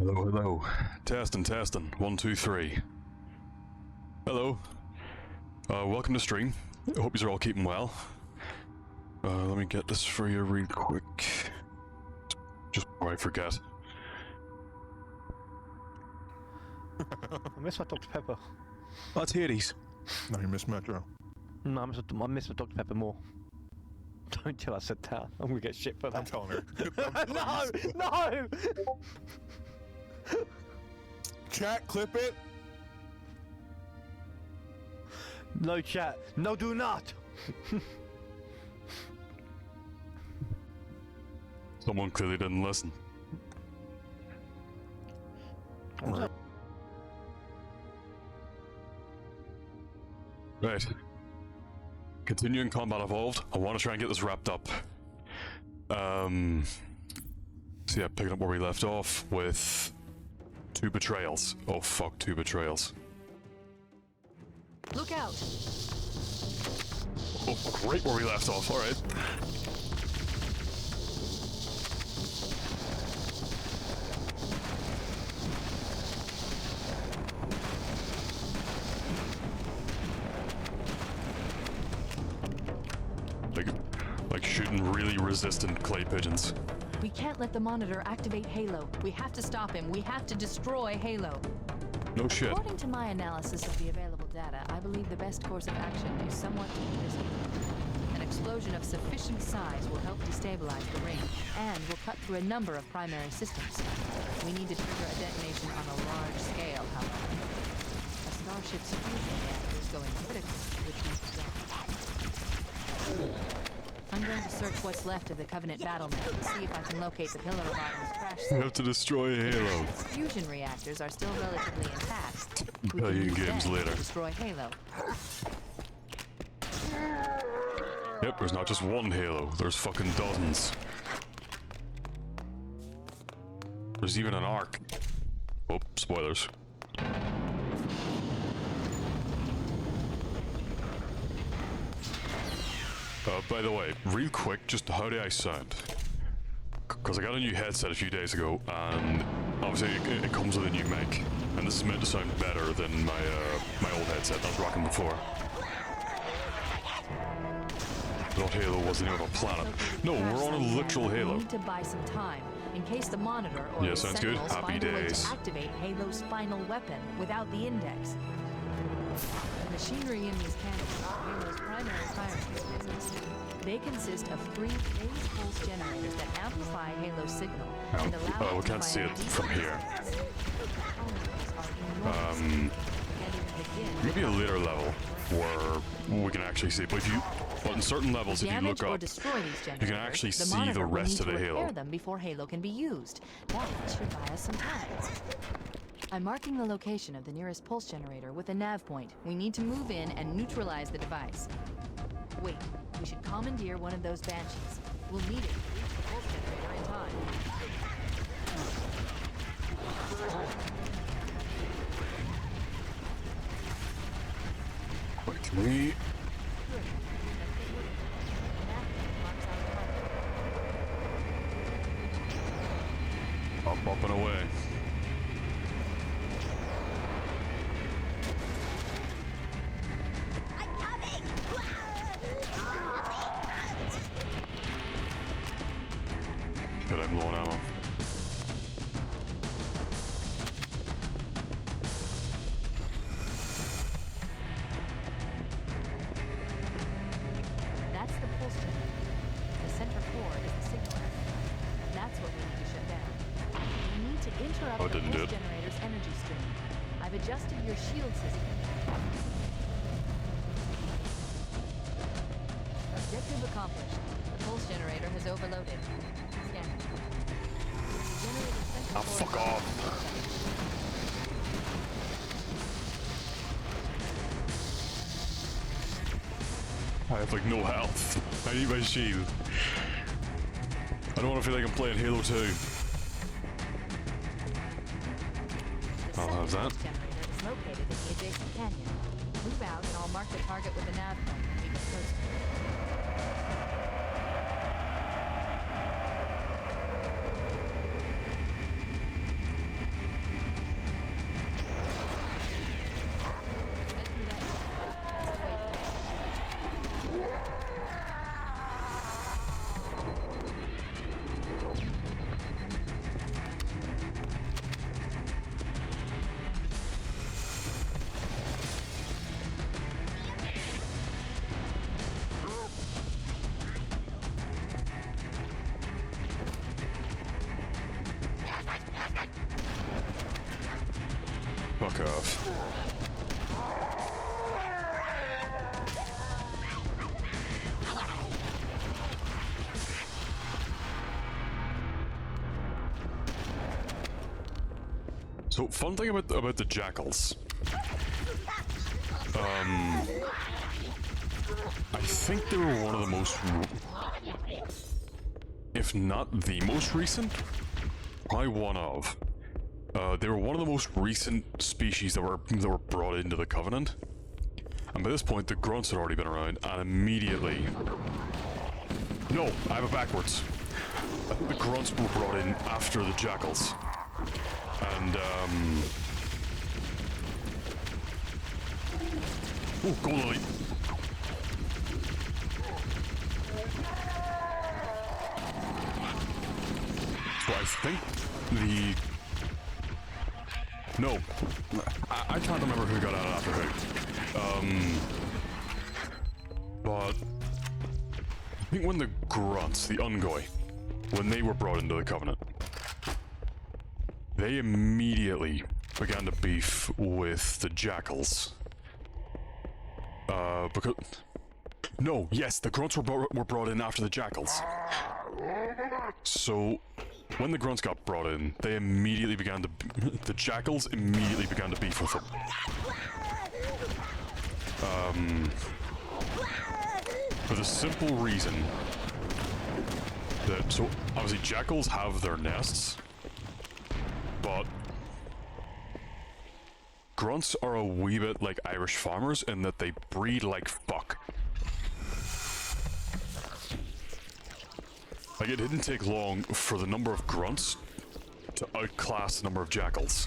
Hello, hello. Testing. 1, 2, 3. Hello. Welcome to stream. I hope you're all keeping well. Let me get this for you real quick. Just before I forget. I miss my Dr. Pepper. That's Hades. No, you missed Metro. No, I miss my Dr. Pepper more. Don't tell I said that. I'm gonna get shit for I'm that. telling her. No! Chat, clip it. No chat. No, do not! Someone clearly didn't listen. Right. Continuing combat evolved. I want to try and get this wrapped up. So yeah, picking up where we left off with 2 betrayals. Oh fuck, 2 betrayals. Look out! Oh, right where we left off, alright. Like shooting really resistant clay pigeons. We can't let the monitor activate Halo. We have to stop him. We have to destroy Halo. No shit. According to my analysis of the available data, I believe the best course of action is somewhat invisible. An explosion of sufficient size will help destabilize the ring, and will cut through a number of primary systems. We need to trigger a detonation on a large scale, however. A starship's fusion reactor is going critical, which needs to go. I'm going to search what's left of the Covenant battle net and see if I can locate the Pillar of Autumn's crash We site. have to destroy Halo. Fusion reactors are still relatively intact. We Tell can you in use games them later. to destroy Halo. Yep, there's not just one Halo, there's fucking dozens. There's even an arc. Oh, spoilers. By the way, real quick, just how do I sound? Because I got a new headset a few days ago, and obviously it comes with a new mic. And this is meant to sound better than my my old headset that I was rocking before. Not Halo was the name of a planet. No, we're on a literal Halo. We need to buy some time in case the monitor or Yeah, the sounds good. Sentinels Happy find a way days. to activate Halo's final weapon without the index. The machinery in these cannons are Halo's primary firing mechanisms. They consist of 3 phase pulse generators that amplify Halo's signal and allow it we to can't see fire it from here. Maybe a later level where we can actually see. But in certain levels, if you Damage look or up, destroy these you can generators, actually see monitor the will rest need of to the repair Halo. them before Halo can be used. That should buy us some time. I'm marking the location of the nearest pulse generator with a nav point. We need to move in and neutralize the device. Wait, we should commandeer one of those Banshees. We'll need it to reach the pulse generator in time. Wait, can we? Up and away. Good, I'm low on ammo. That's the pulse generator. The center core is the signal actor. That's what we need to shut down. We need to interrupt Oh, the didn't do pulse it. generator's energy stream. I've adjusted your shield system. Objective accomplished. The pulse generator has overloaded. Scanning. Generator center Ah, core fuck is off. I have like no health. I need my shield. I don't want to feel like I'm playing Halo 2. The I'll have that. pulse generator is located in the adjacent canyon. Move out and I'll mark the target with a nav point when we get closer. Fuck off. So, fun thing about the jackals. I think they were one of the most, if not the most recent, probably one of. They were one of the most recent species that were brought into the Covenant. And by this point, the grunts had already been around, and immediately... No, I have it backwards. I think the grunts were brought in after the jackals. And, oh, go Lily. So I think the... No. I can't remember who got out after who. But... I think when the grunts, the Ungoi, when they were brought into the Covenant, they immediately began to beef with the jackals. Because... No, yes, the grunts were brought in after the jackals. So, when the grunts got brought in, they immediately began to... The jackals immediately began to beef with them. For the simple reason that... So, obviously, jackals have their nests, but grunts are a wee bit like Irish farmers in that they breed like fuck. Like, it didn't take long for the number of grunts to outclass the number of jackals.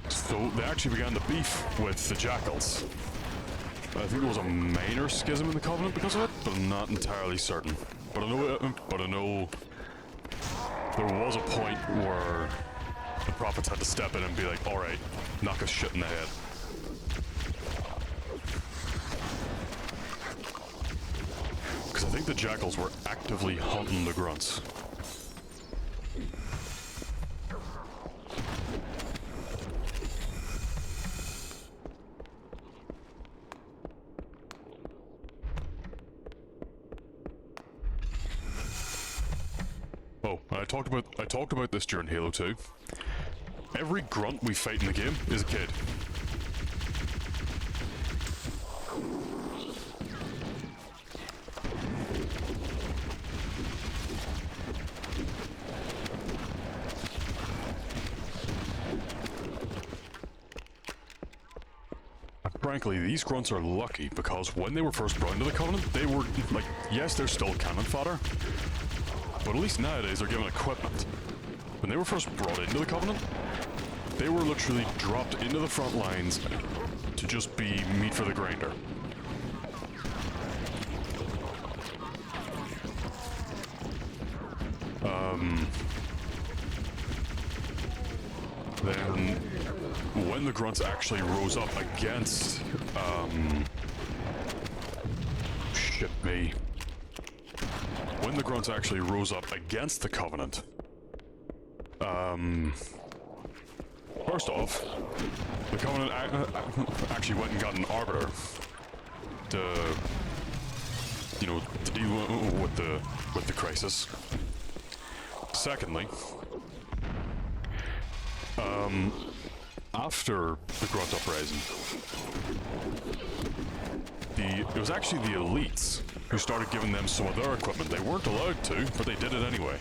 So they actually began to beef with the jackals. I think there was a minor schism in the Covenant because of it, but I'm not entirely certain. But I know there was a point where the prophets had to step in and be like, alright, knock us shit in the head. Because I think the jackals were actively hunting the grunts. Oh, and I talked about this during Halo 2. Every grunt we fight in the game is a kid. Frankly, these grunts are lucky because when they were first brought into the Covenant, they were, like, yes, they're still cannon fodder, but at least nowadays they're given equipment. When they were first brought into the Covenant, they were literally dropped into the front lines to just be meat for the grinder. Then, when the grunts actually rose up against, shit me. When the grunts actually rose up against the Covenant, first off, the Covenant actually went and got an Arbiter to, you know, to deal with the crisis. Secondly, after the Grunt Uprising, it was actually the elites who started giving them some of their equipment. They weren't allowed to, but they did it anyway.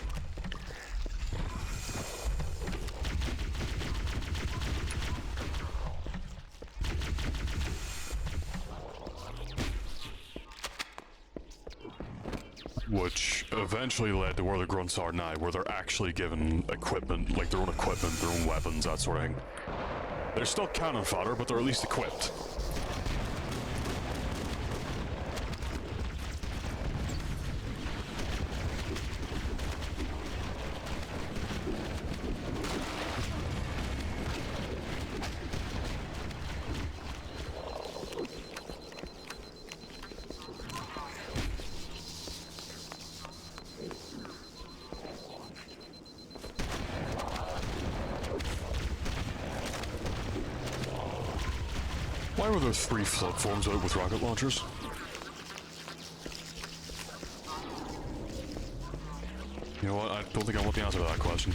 Which eventually led to where the grunts are now, where they're actually given equipment, like their own equipment, their own weapons, that sort of thing. They're still cannon fodder, but they're at least equipped. were there 3 flood forms out with rocket launchers? You know what? I don't think I want the answer to that question.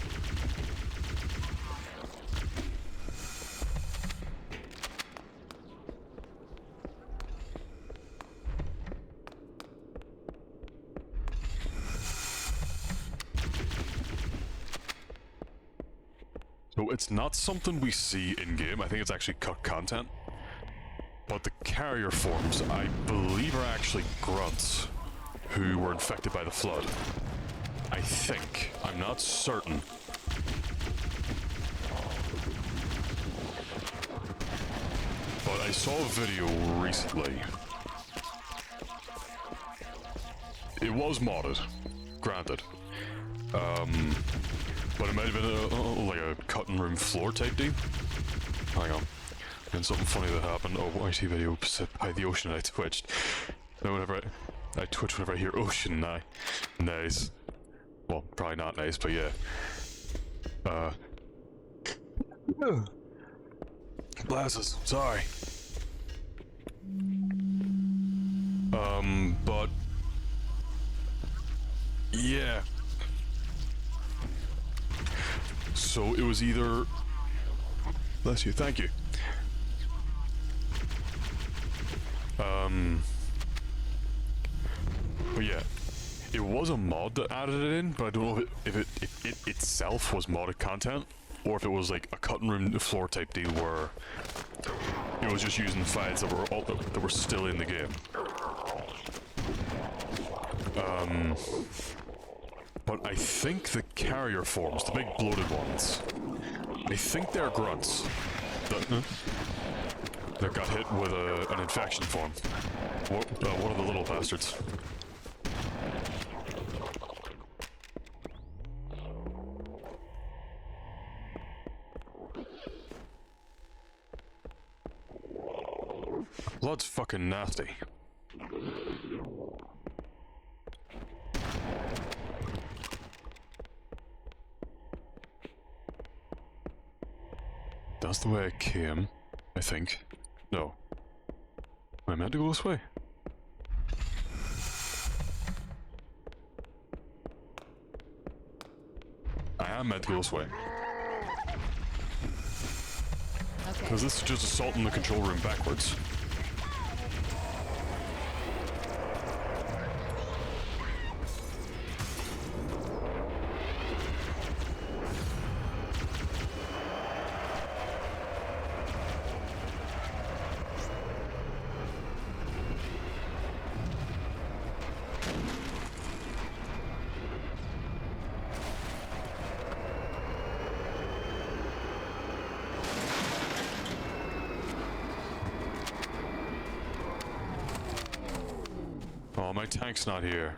So it's not something we see in-game. I think it's actually cut content. But the carrier forms, I believe, are actually grunts who were infected by the flood. I think. I'm not certain. But I saw a video recently. It was modded, granted. But it might have been like a cutting room floor type deal. Hang on. And something funny that happened. Oh, IT video by the ocean, and I twitched. Then whenever I twitch whenever I hear ocean, nice. Well, probably not nice, but yeah. Glasses, sorry. But yeah. So it was either. Bless you, thank you. But yeah, it was a mod that added it in, but I don't know if it itself was modded content, or if it was like a cutting room floor type deal where it was just using files that were still in the game. But I think the carrier forms, the big bloated ones, I think they're grunts that got hit with an infection form. What are the little bastards? Blood's fucking nasty. That's the way I came, I think. No. Am I meant to go this way? I am meant to go this way. Because this is just assaulting the control room backwards. Oh, my tank's not here.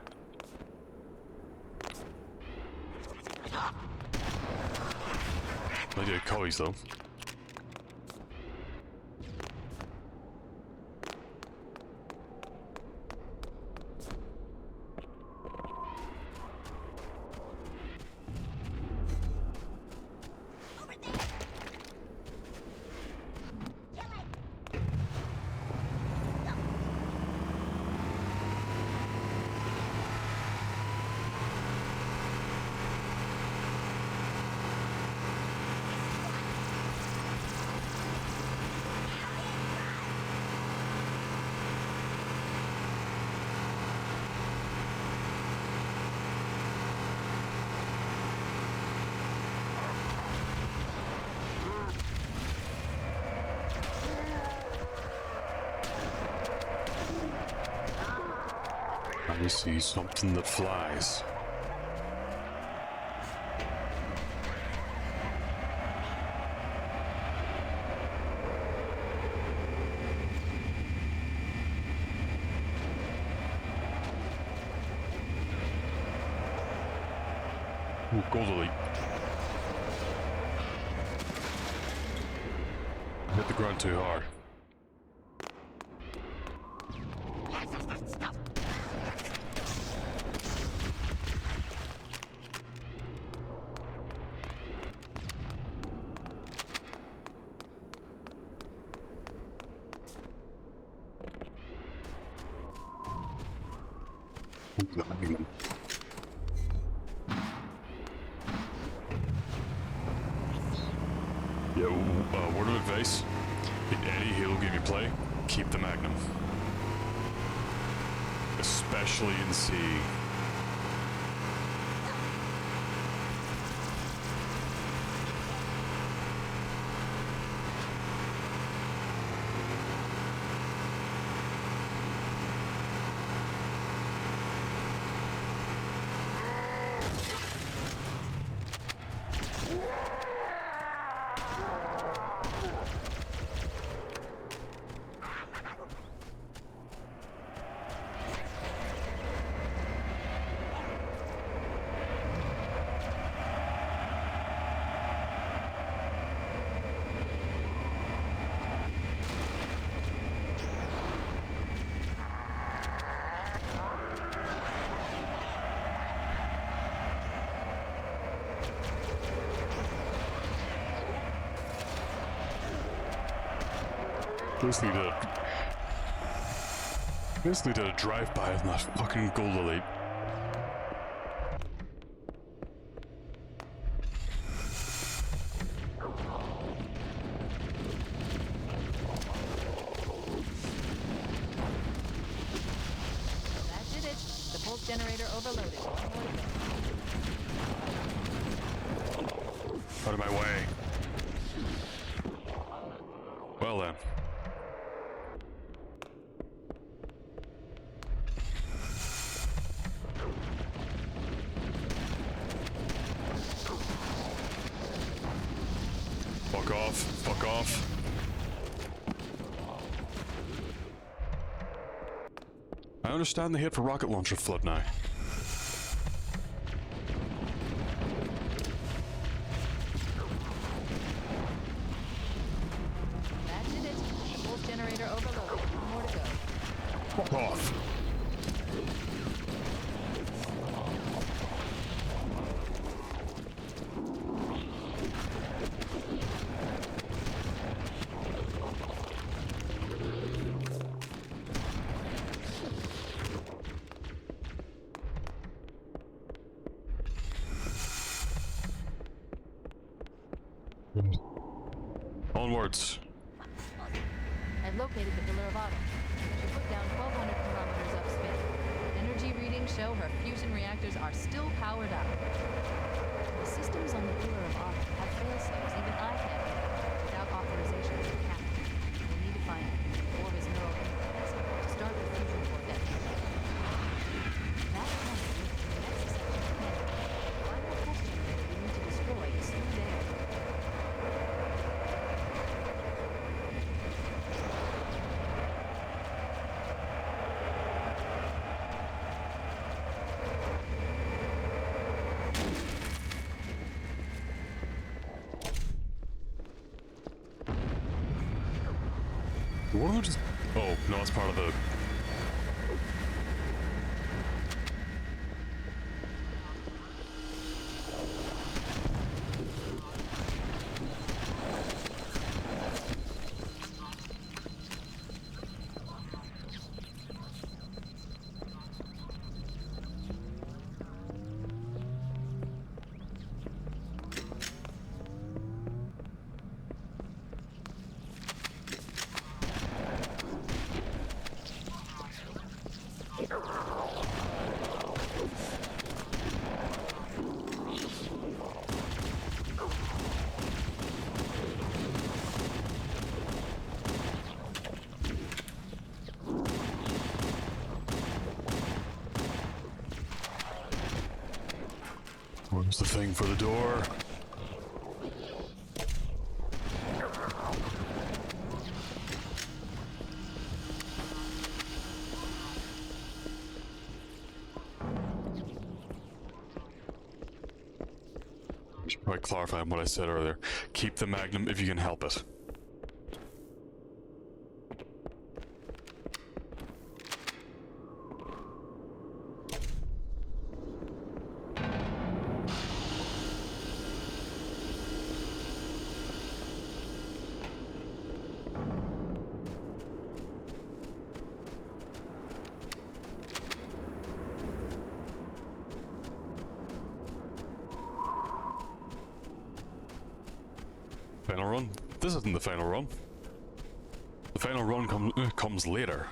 I did Cody's though. I see something that flies. Ooh, gold elite. Hit the ground too hard. The magnum. Yo, word of advice. In any Halo game you play, keep the magnum. Especially in C. Basically did a drive-by on that fucking gold elite. That did it. The pulse generator overloaded. Out of my way. Well then. Fuck off. Fuck off. I understand the hit for rocket launcher flood now. That did it. The pulse generator overloaded. More to go. Fuck off. Onwards. I've located the Pillar of Autumn. She put down 1,200 kilometers upspin. Energy readings show her fusion reactors are still powered up. The systems on the Pillar of Autumn have fail-safes even I can't get without authorization from the captain. We need to find four of his neural implants to start the fusion core detonation. That planet is the next section of planet. The final pulse generator we need to destroy is through there. What? Oh, no, it's part of the... Where's the thing for the door? I should probably clarify what I said earlier. Keep the magnum if you can help it. Final run? This isn't the final run. The final run comes later.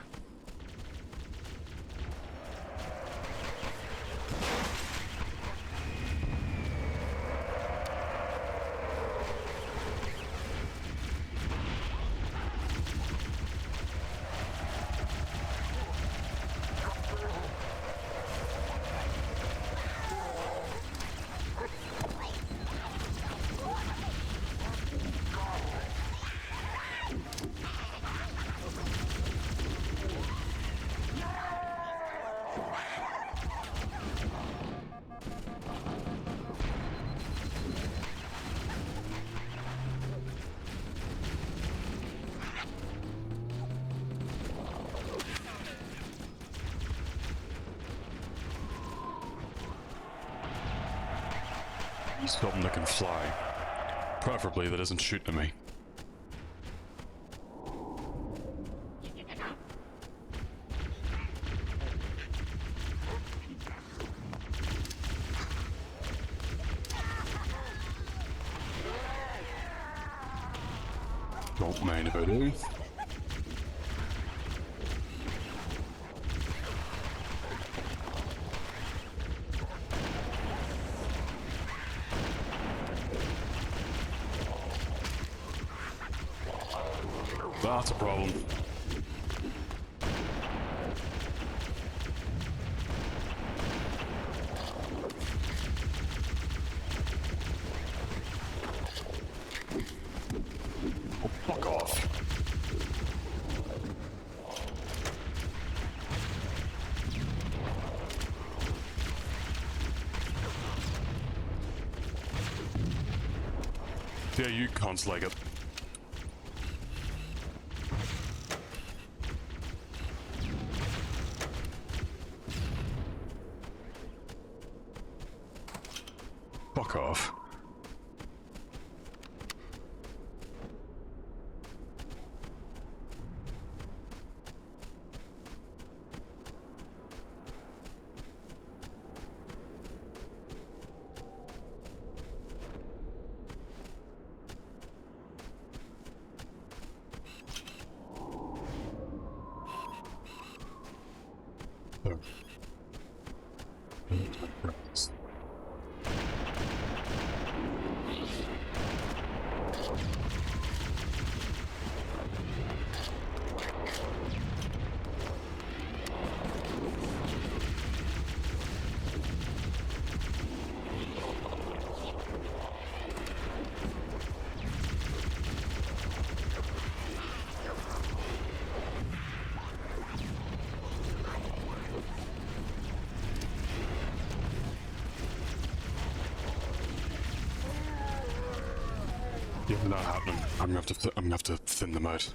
Something that can fly. Preferably that isn't shooting at me. Don't mind if I do. That's a problem. Oh, fuck off. Yeah, you cunts like it. Fuck off. Oh. Yeah, not happening. I'm gonna have to thin them out.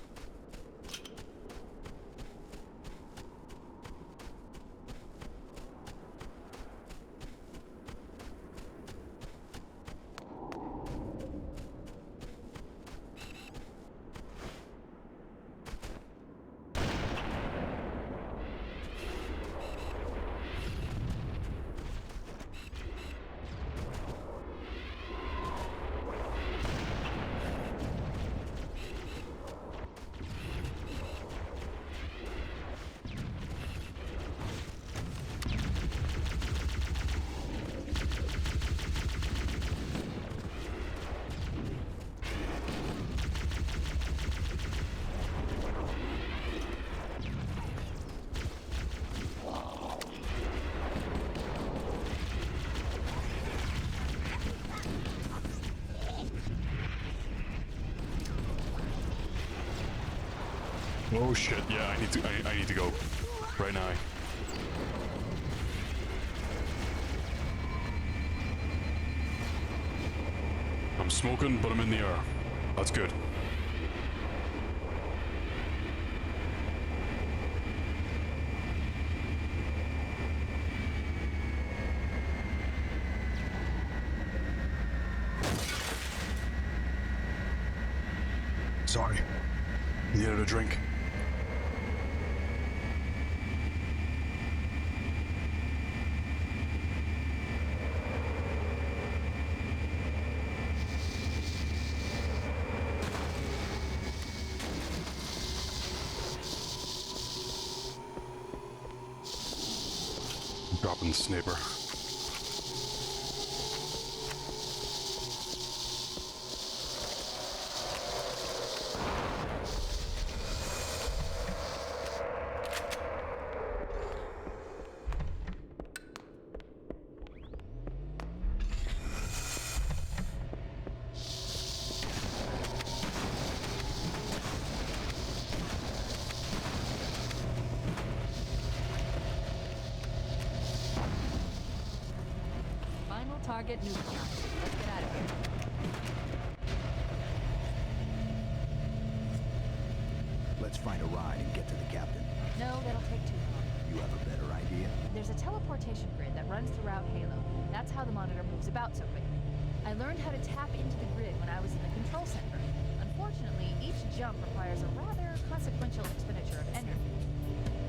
Oh shit! Yeah, I need to go right now. I'm smoking, but I'm in the air. That's good. Sorry. Needed a drink. fucking sniper. Final target neutralized. Let's get out of here. Let's find a ride and get to the captain. No, that'll take too long. You have a better idea? There's a teleportation grid that runs throughout Halo. That's how the monitor moves about so quickly. I learned how to tap into the grid when I was in the control center. Unfortunately, each jump requires a rather consequential expenditure of energy.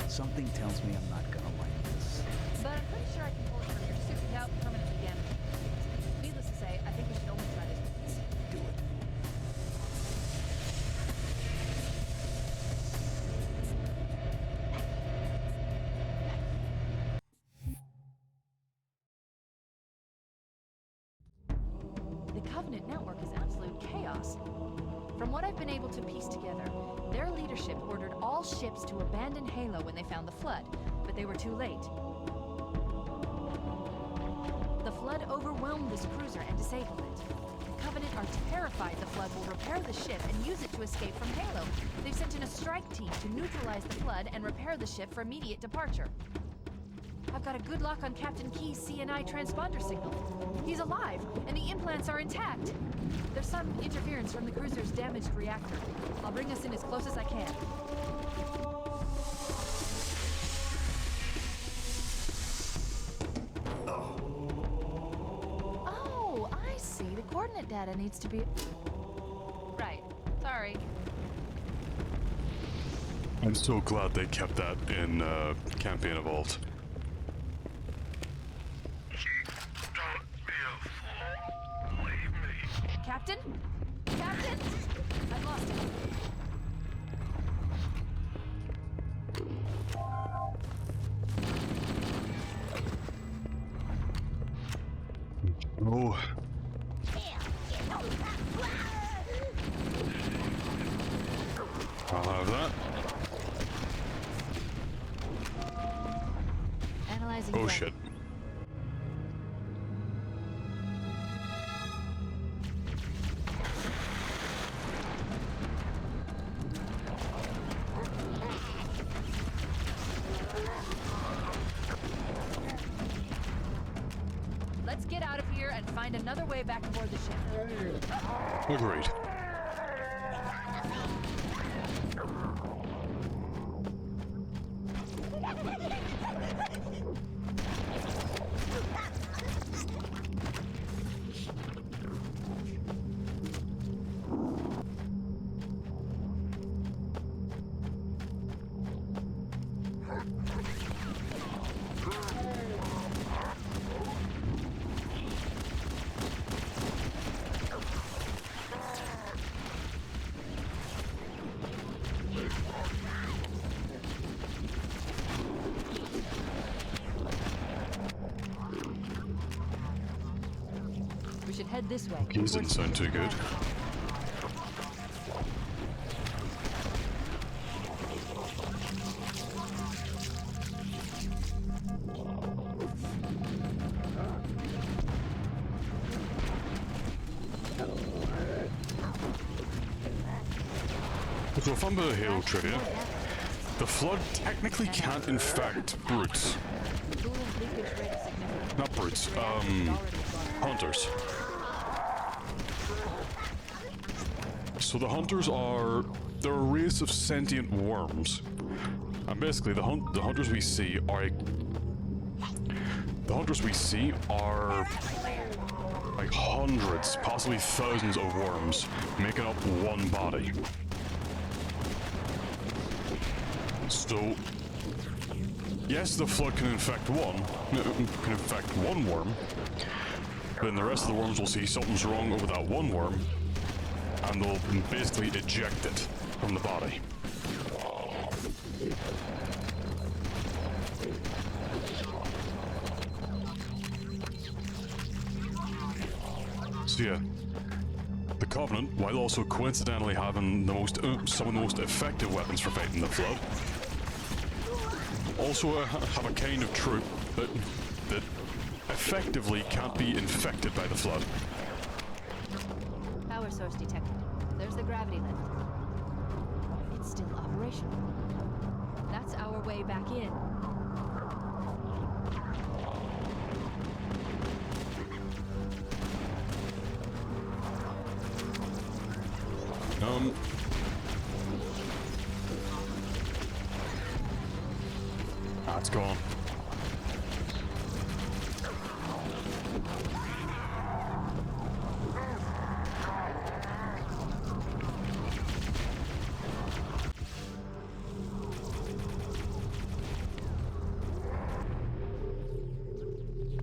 Something tells me I'm not gonna like this. But I'm pretty sure I can pull it from your suit without permanently damaging it. Needless to say, I think we should only try this once. Do it. The Covenant network is absolute chaos. From what I've been able to piece together, their leadership ordered all ships to abandon Halo when they found the Flood, but they were too late. The Flood overwhelmed this cruiser and disabled it. The Covenant are terrified the Flood will repair the ship and use it to escape from Halo. They've sent in a strike team to neutralize the Flood and repair the ship for immediate departure. I've got a good lock on Captain Key's CNI transponder signal. He's alive, and the implants are intact. There's some interference from the cruiser's damaged reactor. I'll bring us in as close as I can. Oh, I see. The coordinate data needs to be... Right. Sorry. I'm so glad they kept that in Campaign Evolved. Captain? Captain? I've lost him. Oh. I'll have that. Analyzing. Oh data. shit. Let's get out of here and find another way back aboard the ship. Agreed. We should head this way. Keys didn't sound too good. So a fun bit of Halo trivia. The Flood technically can't infect brutes. Not brutes, hunters. So the hunters are... they're a race of sentient worms. And basically the hunters we see are... the hunters we see are... like hundreds, possibly thousands of worms making up one body. So, yes, the Flood can infect one worm, but then the rest of the worms will see something's wrong with that one worm, and they'll basically eject it from the body. So yeah, the Covenant, while also coincidentally having the most some of the most effective weapons for fighting the Flood, also have a kind of troop that effectively can't be infected by the Flood. Power source detected. There's the gravity lift. It's still operational. That's our way back in. It's gone.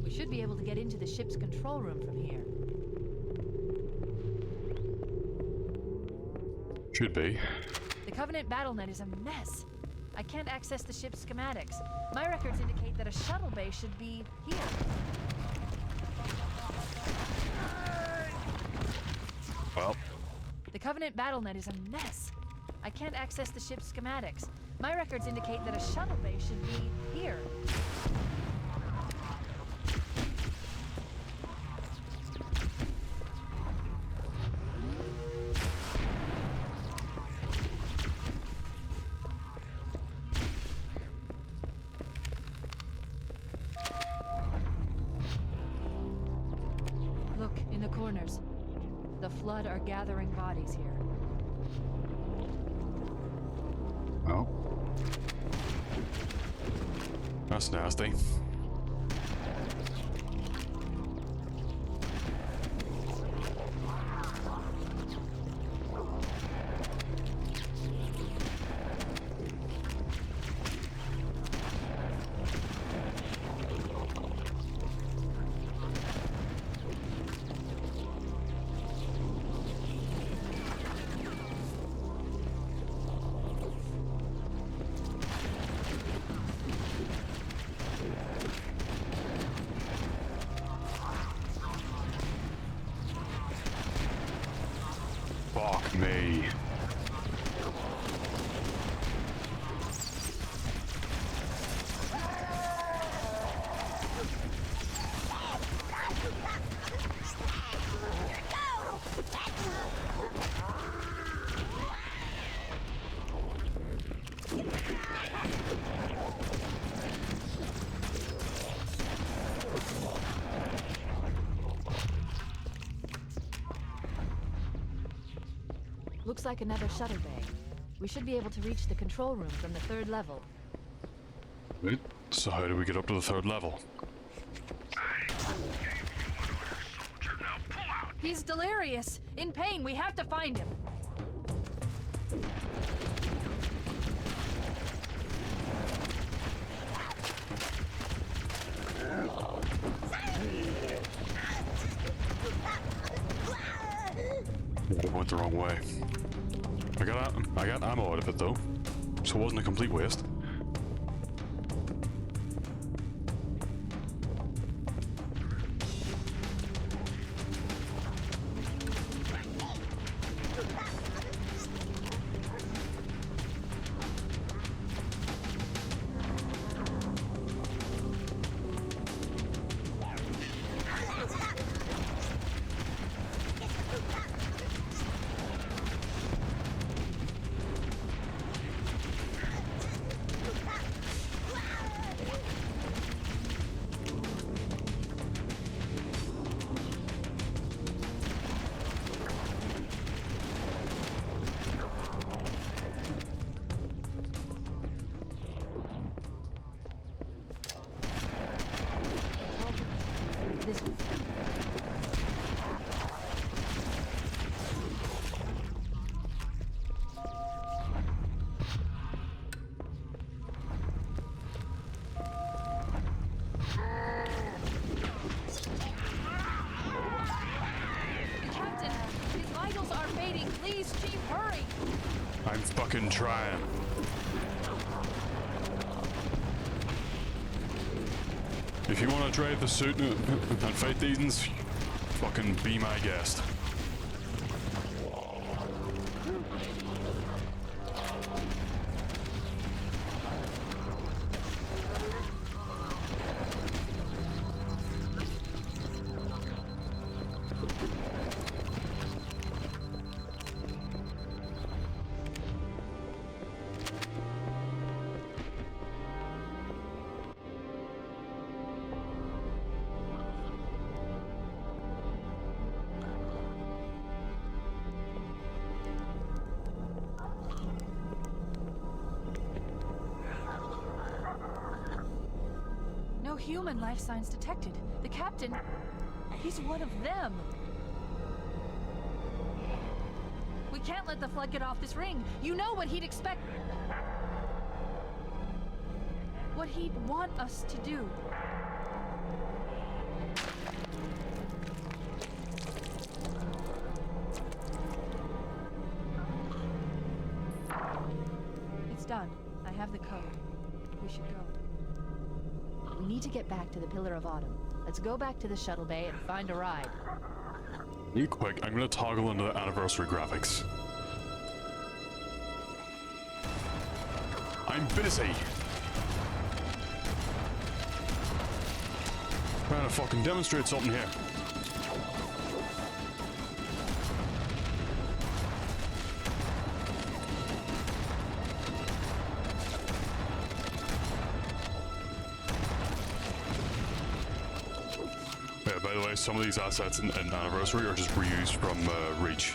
We should be able to get into the ship's control room from here. Should be. The Covenant BattleNet is a mess. I can't access the ship's schematics. My records indicate that a shuttle bay should be here. Well, The Covenant BattleNet is a mess. I can't access the ship's schematics. My records indicate that a shuttle bay should be here. Look, in the corners. The Flood are gathering bodies here. well. That's nasty. Fuck me. Looks like another shuttle bay. We should be able to reach the control room from the 3rd level. Right. So how do we get up to the 3rd level? He's delirious. In pain. We have to find him. It went the wrong way. I got ammo out of it though, so it wasn't a complete waste. This way. Captain, his vitals are fading. Please, Chief, hurry! I'm fucking trying. If you want to drive the suit and fight these, Fucking be my guest. No human life signs detected. The captain, he's one of them. We can't let the flood get off this ring. You know what he'd expect. What he'd want us to do. It's done. I have the code. We should go. We need to get back to the Pillar of Autumn. Let's go back to the shuttle bay and find a ride. Real quick, I'm gonna toggle into the anniversary graphics. I'm busy! Trying to fucking demonstrate something here. Yeah, by the way, some of these assets in Anniversary are just reused from Reach.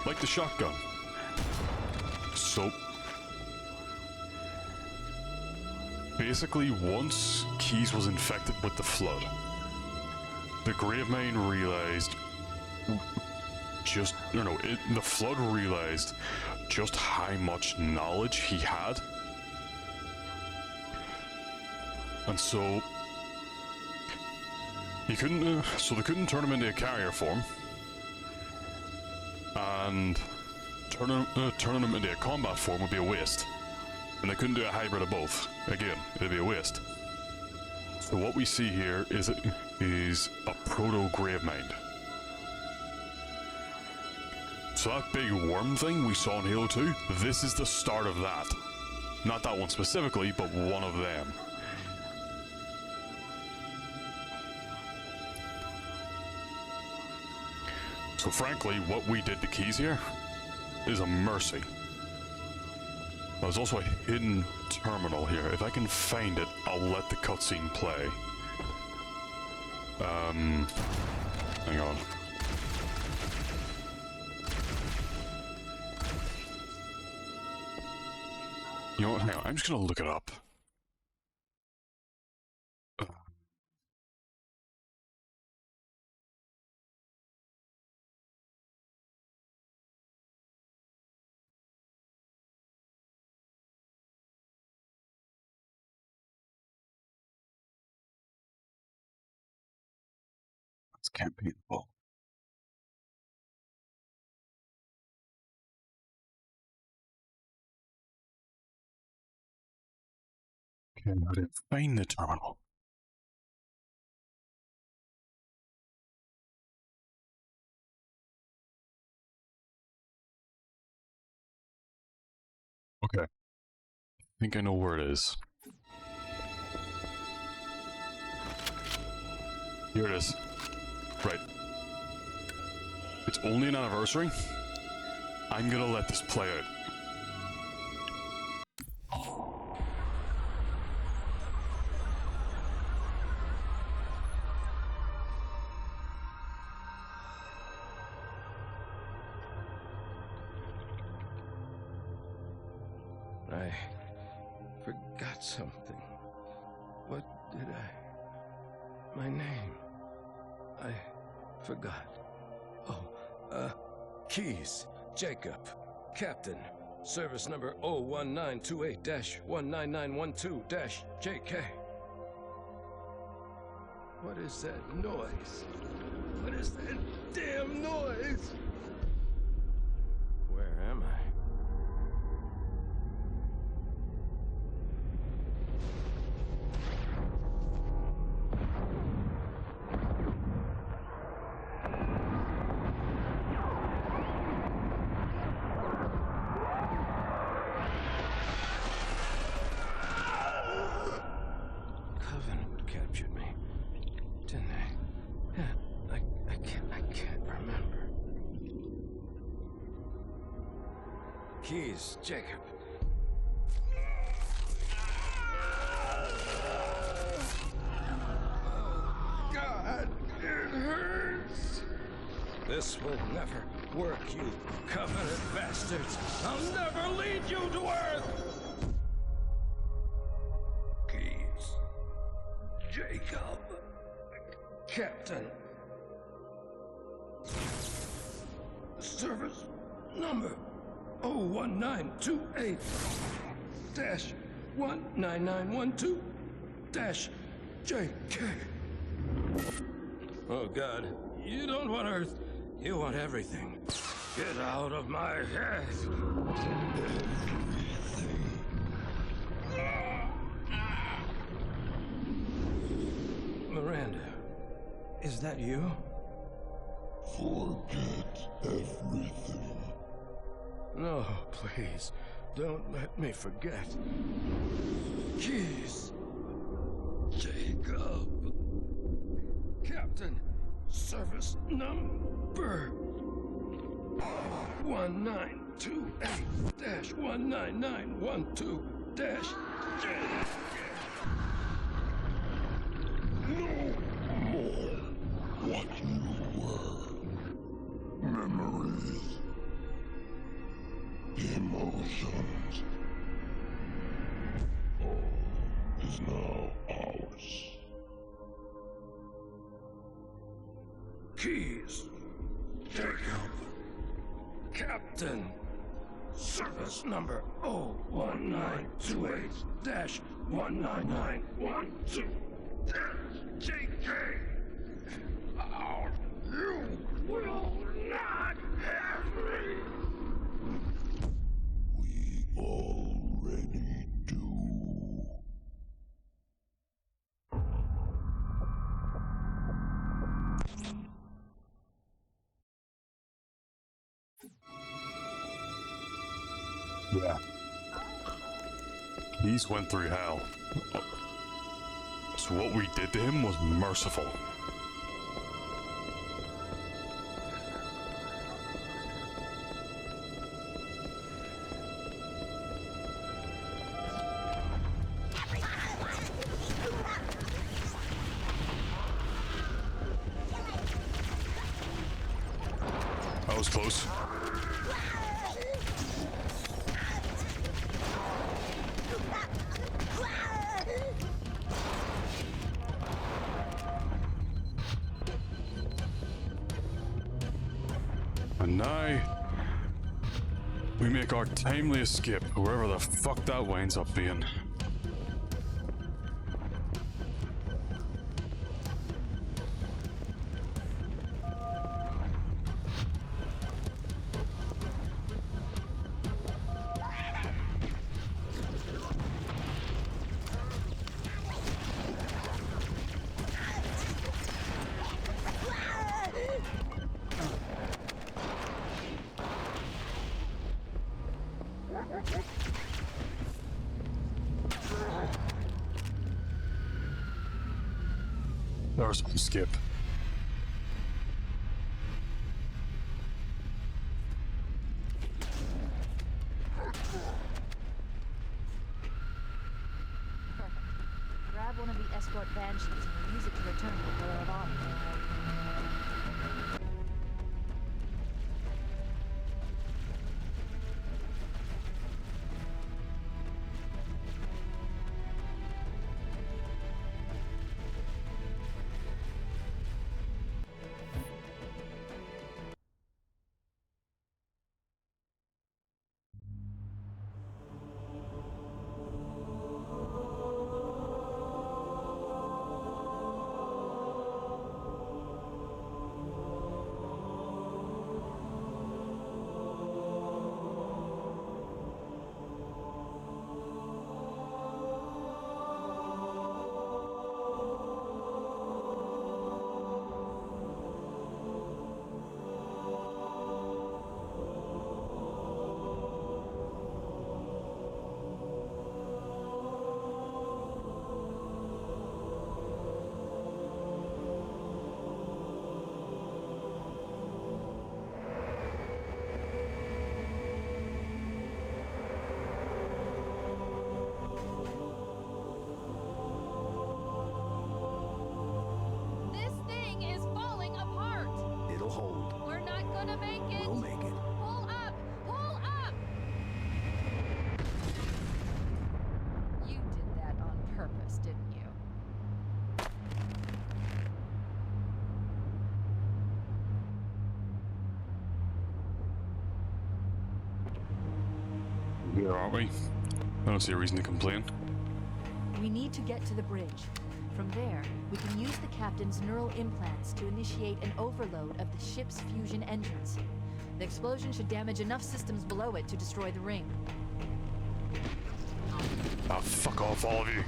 Like the shotgun. So, basically, once Keys was infected with the flood, the Gravemind realized the flood realized just how much knowledge he had. And so he couldn't, so they couldn't turn him into a carrier form, and turning him into a combat form would be a waste. And they couldn't do a hybrid of both. Again, it'd be a waste. So what we see here is a proto-Gravemind. So that big worm thing we saw in Halo 2, this is the start of that. Not that one specifically, but one of them. So frankly, what we did to Keys here is a mercy. There's also a hidden terminal here. If I can find it, I'll let the cutscene play. Hang on. You know what, hang on, I'm just gonna look it up. It's campaign ball. Okay, how to find the terminal. Okay. I think I know where it is. Here it is. Right. It's only an anniversary. I'm gonna let this play out. I forgot something. What did I... My name. I forgot. Oh, Keys, Jacob, Captain, service number 01928-19912-JK. What is that noise? What is that damn noise? Where am I? Captain, I can't remember. Keys, Jacob. Oh, God, it hurts. This will never work, you covenant bastards. I'll never lead you to Earth. Keys, Jacob, Captain. Service number 01928-19912-JK. Oh God, you don't want Earth, you want everything. Get out of my head. Miranda, is that you? Forget everything. No, please, don't let me forget. Keys. Jacob. Captain, service number 1928-19912-J. No more what you were. Memories. Emotions. All is now ours. Keys. Jacob. Captain. Service number 01928-19912-JK. You will not have me. We already do. Yeah. He's went through hell. So what we did to him was merciful. That was close. And now we make our timely escape, wherever the fuck that winds up being. There's some skip. Perfect. Grab one of the escort banshees and we'll use it to return to the Pillar of Autumn. make it! We'll make it. Pull up! Pull up! You did that on purpose, didn't you? Here, aren't we? I don't see a reason to complain. We need to get to the bridge. From there, we can use the captain's neural implants to initiate an overload of the ship's fusion engines. The explosion should damage enough systems below it to destroy the ring. Ah, fuck off, all of you.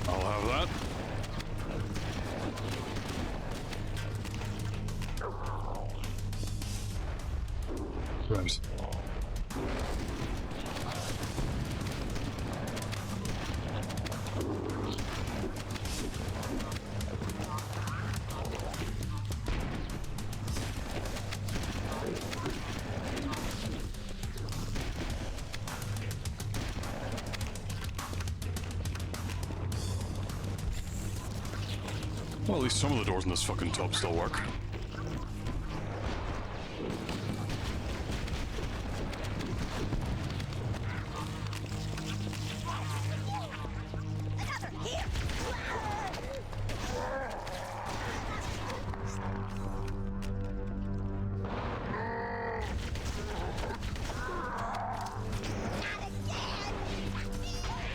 I'll have that. Right. Well, at least some of the doors in this fucking tub still work.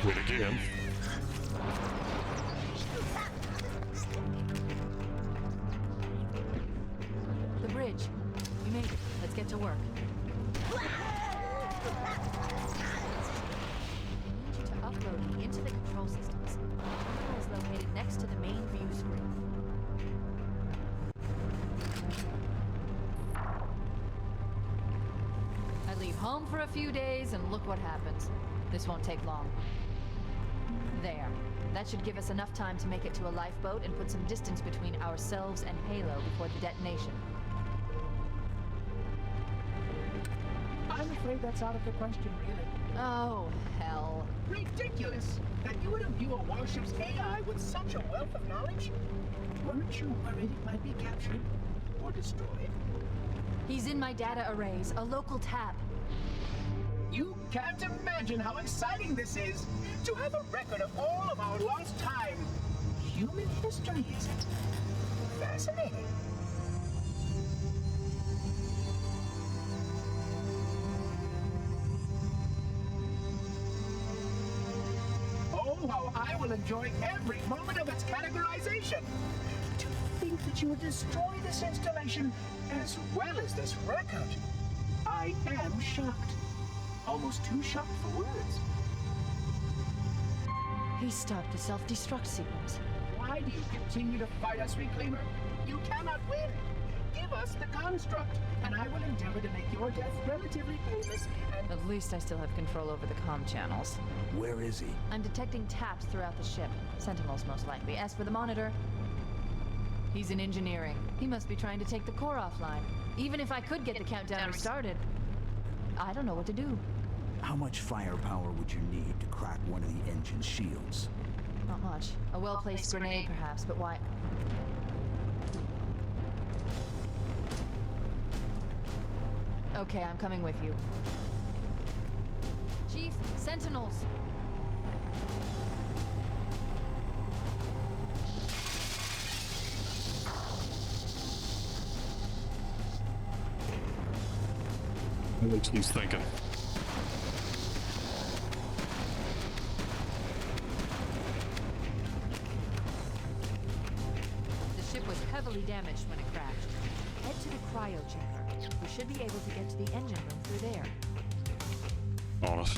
Wait again. The bridge. You made it. Let's get to work. I need you to upload me into the control systems. The terminal is located next to the main view screen. I leave home for a few days and look what happens. This won't take long. There. That should give us enough time to make it to a lifeboat and put some distance between ourselves and Halo before the detonation. I'm afraid that's out of the question, really. Oh, hell. Ridiculous! That you would imbue a warship's AI with such a wealth of knowledge? Weren't you worried it might be captured or destroyed? He's in my data arrays, a local tap. You can't imagine how exciting this is to have a record of all of our lost time. Human history, is it? Fascinating. Oh, how I will enjoy every moment of its categorization. To think that you would destroy this installation as well as this record. I am shocked. Almost too shocked for words. He stopped the self-destruct sequence. Why do you continue to fight us, Reclaimer? You cannot win. Give us the construct, and I will endeavor to make your death relatively painless and... At least I still have control over the comm channels. Where is he? I'm detecting taps throughout the ship. Sentinels, most likely. As for the monitor, he's in engineering. He must be trying to take the core offline. Even if I could get the countdown restarted, I don't know what to do. How much firepower would you need to crack one of the engine's shields? Not much. A well-placed grenade, perhaps, but why? Okay, I'm coming with you. Chief, Sentinels! What he's thinking. The ship was heavily damaged when it crashed. Head to the cryo chamber. We should be able to get to the engine room through there. Honest.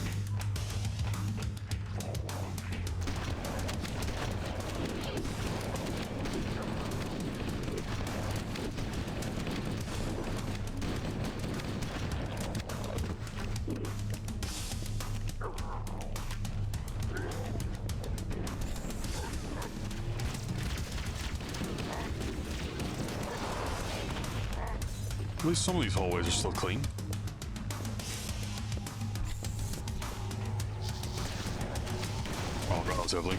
At least some of these hallways are still clean. Oh, relatively.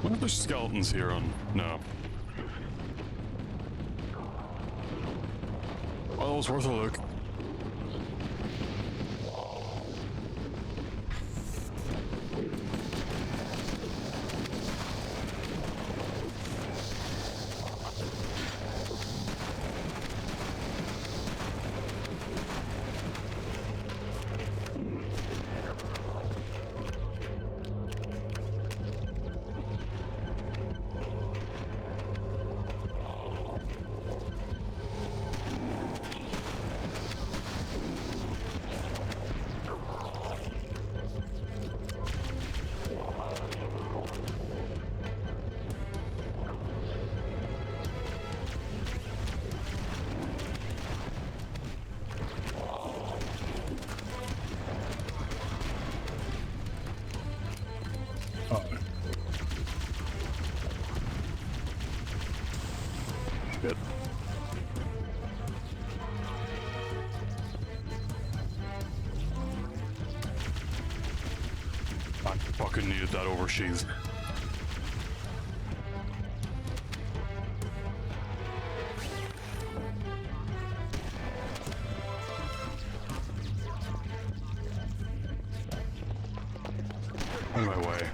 What if there's skeletons here on... No. Well, it was worth a look. Shit. I fucking needed that overshield. On my way.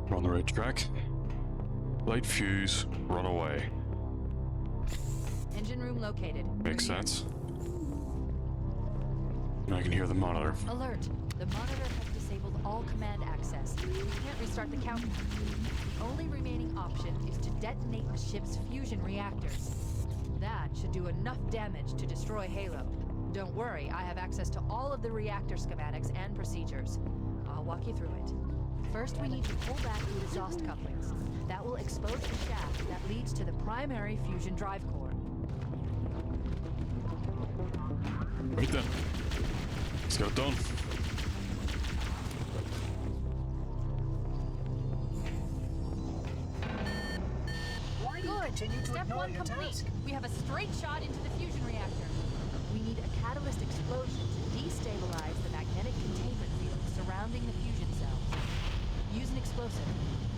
We're on the right track. Light fuse, run away. Engine room located. Makes sense. I can hear the monitor. Alert. The monitor has disabled all command access. We can't restart the counter. The only remaining option is to detonate the ship's fusion reactors. That should do enough damage to destroy Halo. Don't worry, I have access to all of the reactor schematics and procedures. I'll walk you through it. First, we need to pull back the exhaust couplings. That will expose the shaft that leads to the primary fusion drive core. Right then. Let's get it done. Good. Step 1 complete. We have a straight shot into the fusion reactor. We need a catalyst explosion to destabilize the magnetic containment field surrounding the fusion cells. Use an explosive.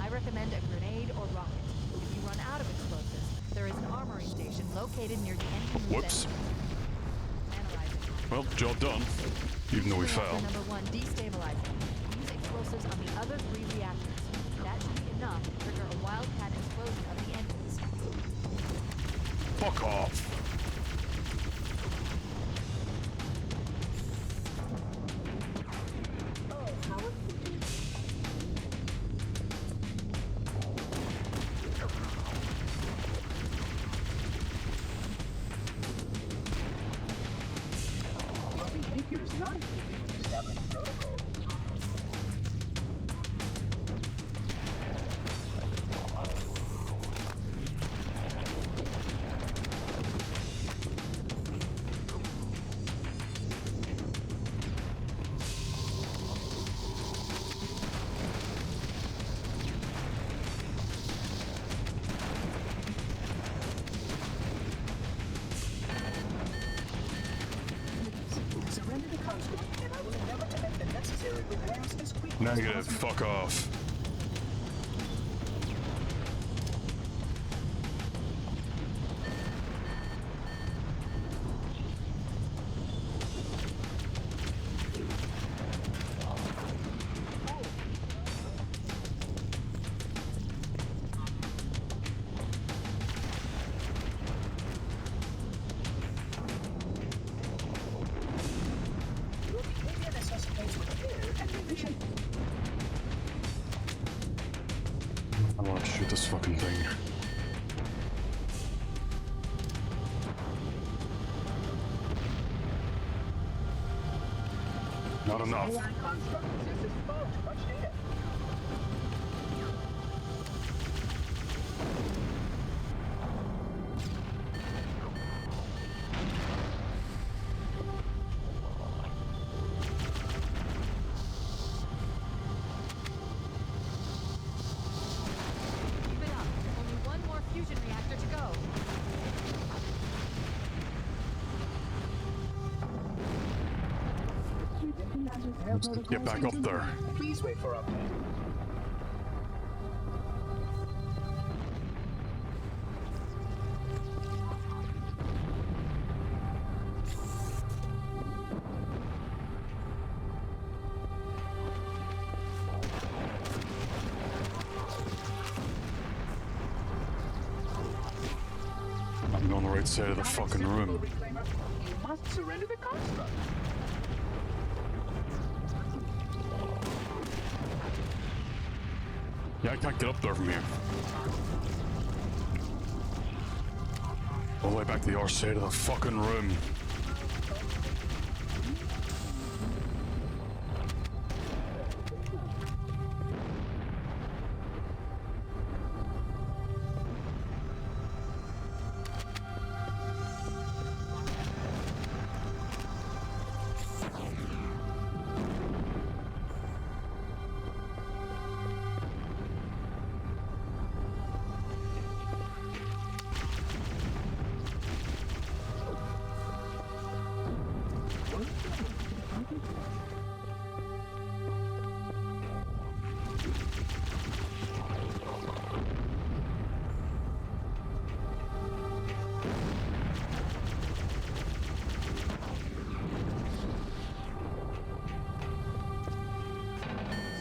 I recommend a grenade or rocket. If you run out of explosives, there is an armory station located near the engine room. Whoops. Analyze it. Well, job done. Even though we Reactor failed. Number 1, destabilizing. Use explosives on the other 3 reactors. That should be enough to trigger a wildcat explosion of the engines. Fuck off. Surrender the conscript, and I will endeavor to make the necessary repairs as quickly as Negative. possible. Fuck off. Not enough. AI construct possesses far too much data. Keep it up. Only one more fusion reactor to go. Let's get back up there. Please wait for update. I'm on the right side of the fucking room. Reclaimer, you must surrender the construct. Yeah, I can't get up there from here. All the way back to the other side of the fucking room.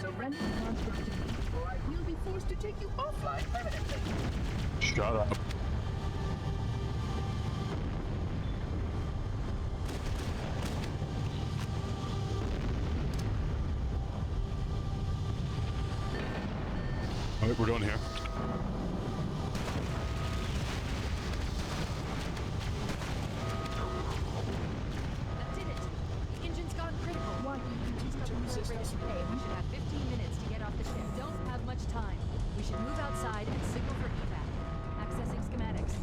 Surrender the construct to me, or I will be forced to take you offline permanently. Shut up. Alright, we're done here. That did it. The engine's gone critical. Why do you continue to resist us? Hey, we should have 15 minutes to get off the ship. Don't have much time. We should move outside and signal for evac. Accessing schematics.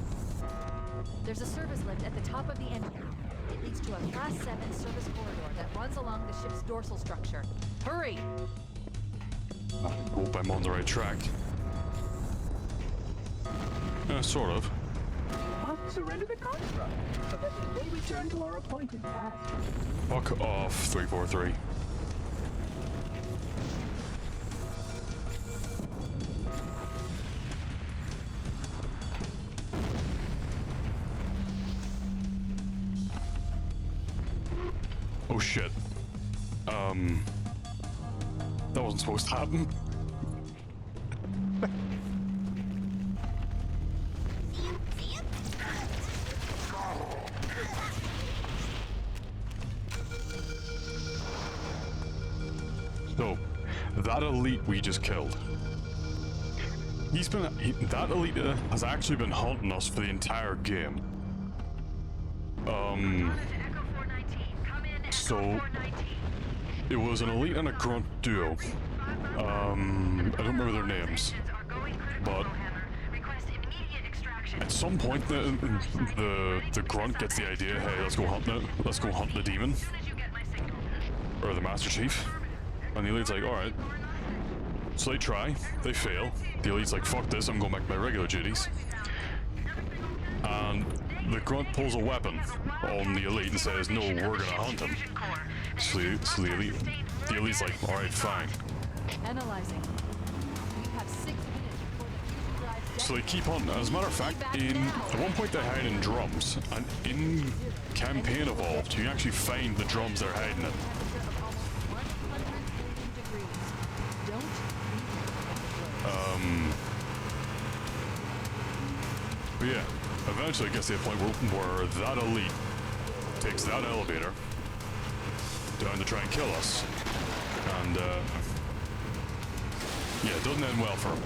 There's a service lift at the top of the engine. It leads to a Class 7 service corridor that runs along the ship's dorsal structure. Hurry! I hope I'm on the right track. Sort of. Must surrender the construct, so that we may return to our appointed task. Fuck off, 343. Oh shit. That wasn't supposed to happen. So, that elite we just killed. That elite has actually been hunting us for the entire game. So, it was an elite and a grunt duo. I don't remember their names, but at some point the grunt gets the idea, hey, let's go hunt the demon, or the Master Chief, and the elite's like, all right. So they try, they fail. The elite's like, fuck this, I'm going back to my regular duties. And the grunt pulls a weapon on the elite and says, no, we're gonna hunt him. So the elite's like, alright, fine. Analyzing. We have 6 minutes before the fusion drive. So they keep hunting. As a matter of fact, at one point they hide in drums, and in Campaign Evolved, you can actually find the drums they're hiding in. But yeah, eventually it gets to a point where that elite takes that elevator down to try and kill us. And, yeah, it doesn't end well for him.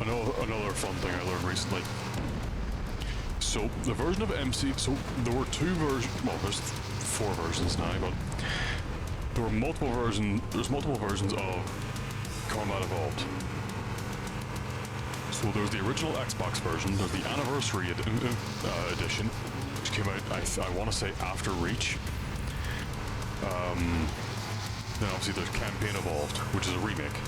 another fun thing I learned recently. So the version of MC, so there were two versions. Well, there's 4 versions now, but there were multiple versions. There's multiple versions of Combat Evolved. So there's the original Xbox version. There's the Anniversary edition, which came out I want to say after Reach. Then obviously there's Campaign Evolved, which is a remake.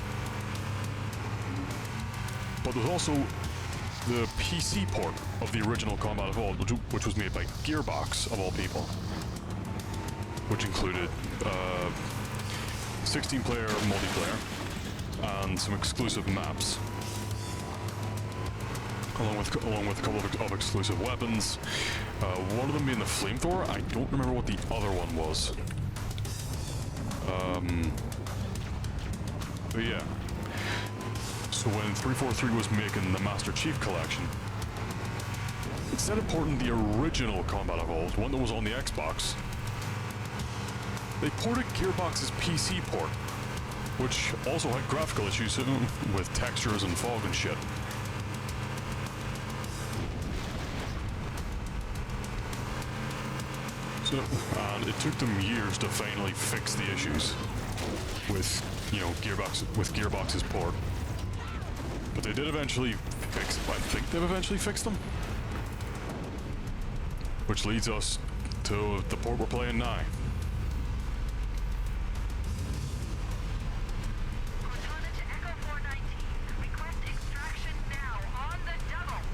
But there's also the PC port of the original Combat Evolved, which was made by Gearbox, of all people. Which included 16-player multiplayer and some exclusive maps. Along with a couple of exclusive weapons. One of them being the flamethrower. I don't remember what the other one was. But yeah. So when 343 was making the Master Chief Collection, instead of porting the original Combat Evolved, one that was on the Xbox, they ported Gearbox's PC port, which also had graphical issues with textures and fog and shit. So, and it took them years to finally fix the issues with, you know, Gearbox's port. But they did eventually fix, I think they've eventually fixed them. Which leads us to the port we're playing now. Cortana to Echo 419. Request extraction now, on the double.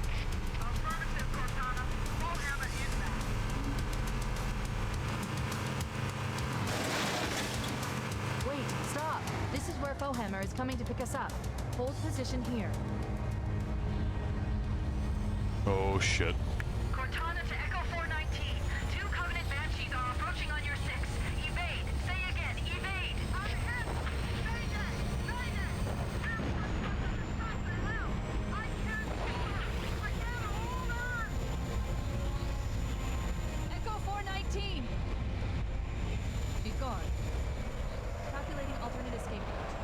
Affirmative, Cortana. Woah inbound. Wait, stop. This is where Fohammer is coming to pick us up. Hold position here. Oh shit. Cortana to Echo 419. 2 Covenant Banshees are approaching on your 6. Evade. Say again, evade. I'm hit. Evade. What the hell? I can't hold on. Echo 419! Be gone. Calculating alternate escape route.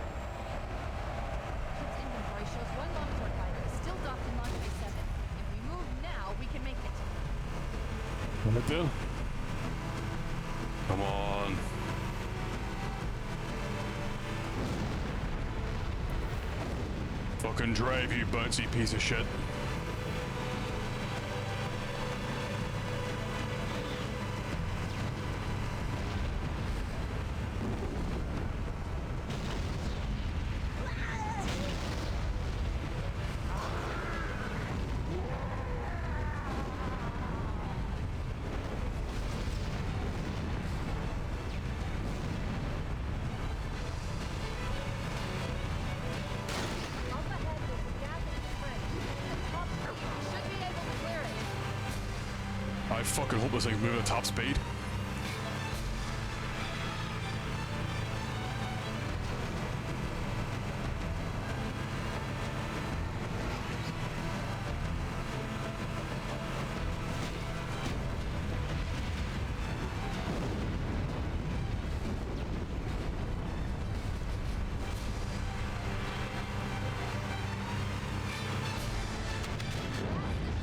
Ship's inventory shows 1 Longsword fighter is still docked in Launch Bay 7. If we move now, we can make it. What the? Come on. Fucking drive, you bouncy piece of shit. Up ahead, there's a gap in the bridge. The top speed should be able to clear it. I fucking hope this thing's moving at top speed.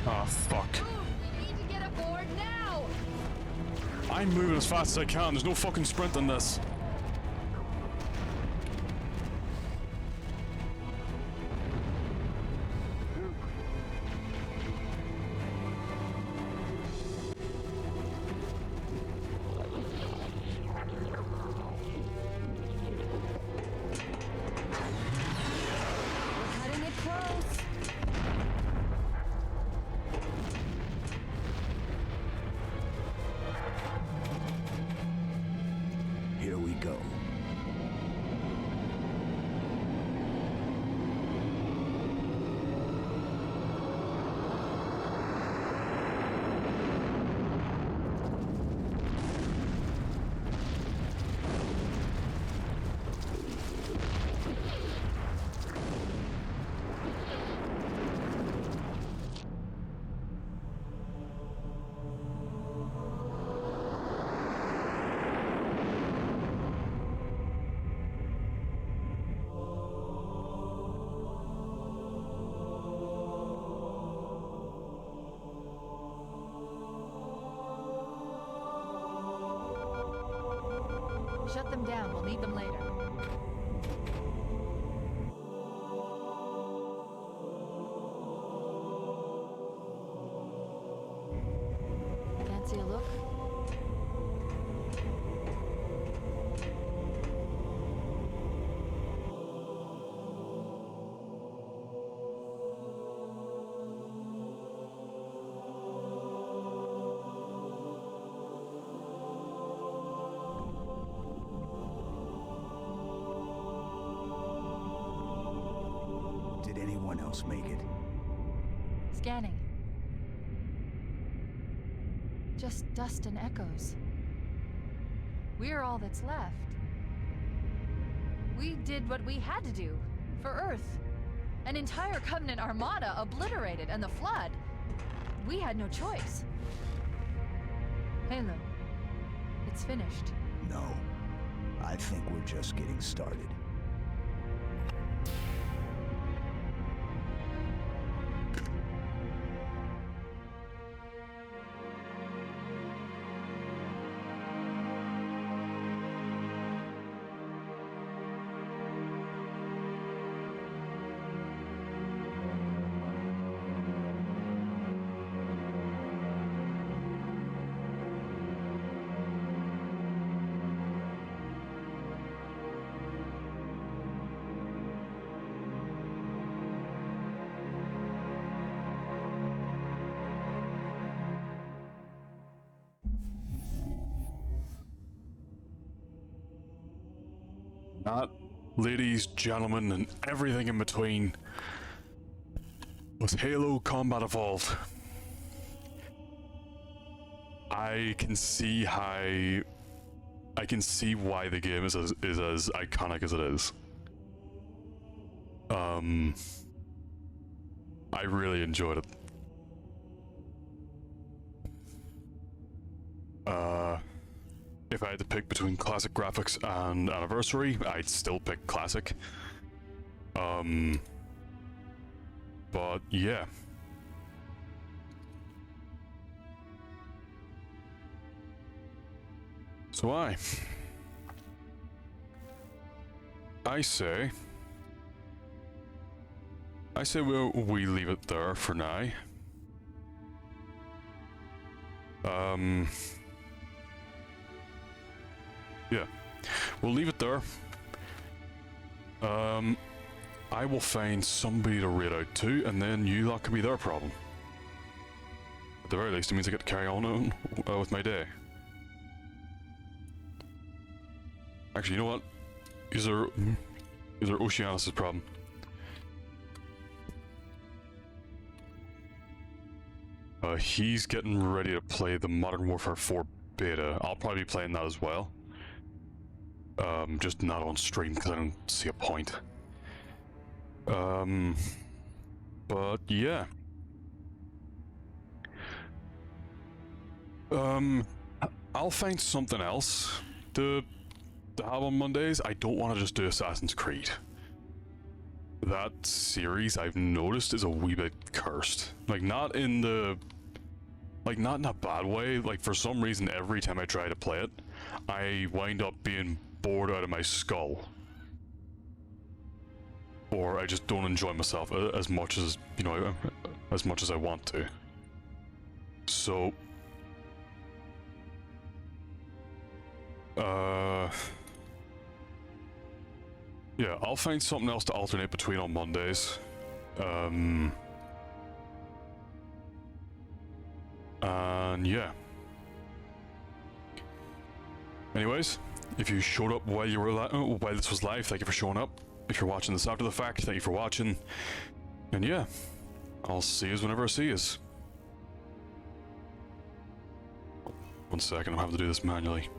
Ah, fuck. Move! We need to get aboard now! I'm moving as fast as I can. There's no fucking sprint in this. We're cutting it close. Here we them down. We'll need them later. Can't see a look? Did anyone else make it? Scanning. Just dust and echoes. We're all that's left. We did what we had to do for Earth. An entire Covenant armada obliterated, and the Flood. We had no choice. Halo, it's finished. No. I think we're just getting started. That, ladies, gentlemen, and everything in between, was Halo Combat Evolved. I can see why the game is as iconic as it is. I really enjoyed it. If I had to pick between classic graphics and anniversary, I'd still pick classic. But yeah. So I say we leave it there for now. Yeah, we'll leave it there. I will find somebody to raid out to, and then that can be their problem. At the very least, it means I get to carry on with my day. Actually, you know what? These are Oceanus' problem. He's getting ready to play the Modern Warfare 4 beta. I'll probably be playing that as well. Just not on stream because I don't see a point. But yeah. I'll find something else to have on Mondays. I don't want to just do Assassin's Creed. That series, I've noticed, is a wee bit cursed. Like, not in a bad way. Like, for some reason, every time I try to play it, I wind up being bored out of my skull. Or I just don't enjoy myself as much as, as much as I want to. So... yeah, I'll find something else to alternate between on Mondays. And yeah. Anyways, if you showed up while while this was live, thank you for showing up. If you're watching this after the fact, thank you for watching. And yeah, I'll see you whenever I see you. 1 second, I'm having to do this manually.